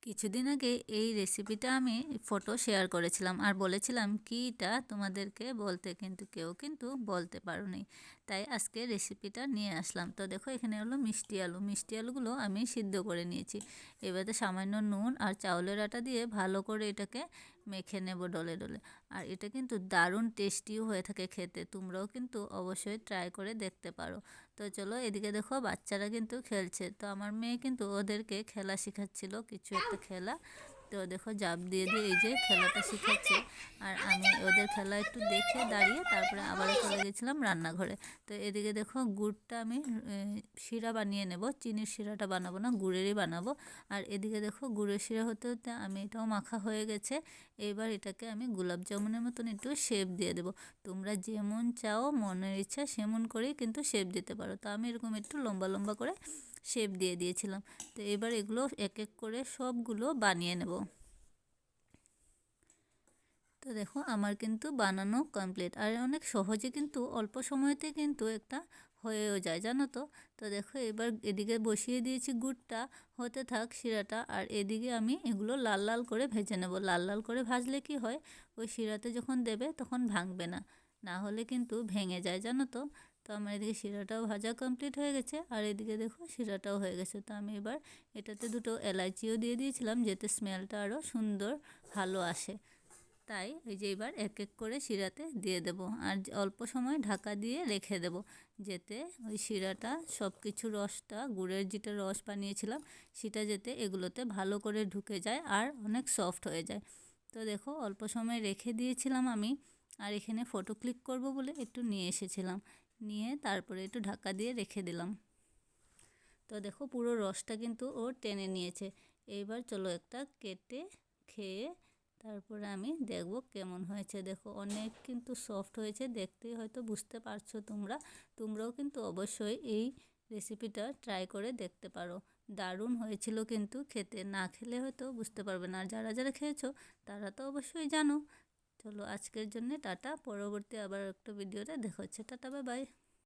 কিছুদিন আগে এই রেসিপিটা আমি ফটো শেয়ার করেছিলাম আর বলেছিলাম কি এটা তোমাদেরকে বলতে, কিন্তু কেউ কিন্তু বলতে পারোনি। তাই আজকে রেসিপিটা নিয়ে আসলাম। তো দেখো এখানে হলো মিষ্টি আলুগুলো আমি সিদ্ধ করে নিয়েছি। এবারে সামান্য নুন আর চাউলের আটা দিয়ে ভালো করে এটাকে মেখে নেব ডলে ডলে। আর এটা কিন্তু দারুণ টেস্টিও হয়ে থাকে খেতে, তোমরাও কিন্তু অবশ্যই ট্রাই করে দেখতে পারো। তো চলো, এদিকে দেখো বাচ্চারা কিন্তু খেলছে। তো আমার মেয়ে কিন্তু ওদেরকে খেলা শেখাচ্ছিল, কিছু একটা খেলা। তো দেখো জাপ দিয়ে দিয়ে এই যে খেলাটা শেখাচ্ছে। আর আমি ওদের খেলা একটু দেখে দাঁড়িয়ে তারপরে আবারও চলে গেছিলাম রান্নাঘরে। তো এদিকে দেখো গুড়টা আমি শিরা বানিয়ে নেব, চিনির শিরাটা বানাবো না, গুড়েরই বানাবো। আর এদিকে দেখো গুড়ের শিরা হতে হতে আমি এটাও মাখা হয়ে গেছে। এবার এটাকে আমি গোলাপ জামুনের মতন একটু শেপ দিয়ে দেবো। তোমরা যেমন চাও মনের ইচ্ছা সেমন করেই কিন্তু শেপ দিতে পারো। তো আমি এরকম একটু লম্বা লম্বা করে শেপ দিয়ে দিয়েছিলাম। তো এবার এগুলো এক এক করে সবগুলো বানিয়ে নেব। তো দেখো আমার কিন্তু বানানো কমপ্লিট, আর অনেক সহজে কিন্তু অল্প সময়তে কিন্তু একটা হয়েও যায়, জানো তো। তো দেখো এবার এদিকে বসিয়ে দিয়েছি গুড়টা, হতে থাক শিরাটা। আর এদিকে আমি এগুলো লাল লাল করে ভেজে নেব। লাল লাল করে ভাজলে কি হয়, ওই শিরাতে যখন দেবে তখন ভাঙবে না, না হলে কিন্তু ভেঙে যায়, জানো তো। তো আমার এদিকে শিরাটাও ভাজা কমপ্লিট হয়ে গেছে, আর এদিকে দেখো শিরাটাও হয়ে গেছে। তো আমি এবার এটাতে দুটো এলাচিও দিয়ে দিয়েছিলাম, যাতে স্মেলটা আরও সুন্দর ভালো আসে। তাই ওই যে এবার এক এক করে শিরাতে দিয়ে দেব, আর অল্প সময় ঢাকা দিয়ে রেখে দেব, যাতে ওই শিরাটা সব কিছু রসটা, গুড়ের যেটা রস বানিয়েছিলাম সেটা যাতে এগুলোতে ভালো করে ঢুকে যায় আর অনেক সফট হয়ে যায়। তো দেখো অল্প সময় রেখে দিয়েছিলাম আমি, আর এখানে ফটো ক্লিক করব বলে একটু নিয়ে এসেছিলাম, নিয়ে তারপরে একটু ঢাকা দিয়ে রেখে দিলাম। তো দেখো পুরো রসটা কিন্তু ও টেনে নিয়েছে। এইবার চলো একটা কেটে খেয়ে তারপরে আমি দেখব কেমন হয়েছে। দেখো অনেক কিন্তু সফট হয়েছে, দেখতেই হয়তো বুঝতে পারছো তোমরাও কিন্তু অবশ্যই এই রেসিপিটা ট্রাই করে দেখতে পারো। দারুণ হয়েছিল কিন্তু খেতে, না খেলে হয়তো বুঝতে পারবে না, আর যারা যারা খেয়েছো তারা তো অবশ্যই জানো। চলো আজকের জন্য টাটা, পরবর্তী আবার একটা ভিডিওতে দেখা হচ্ছে। Tata, bye bye.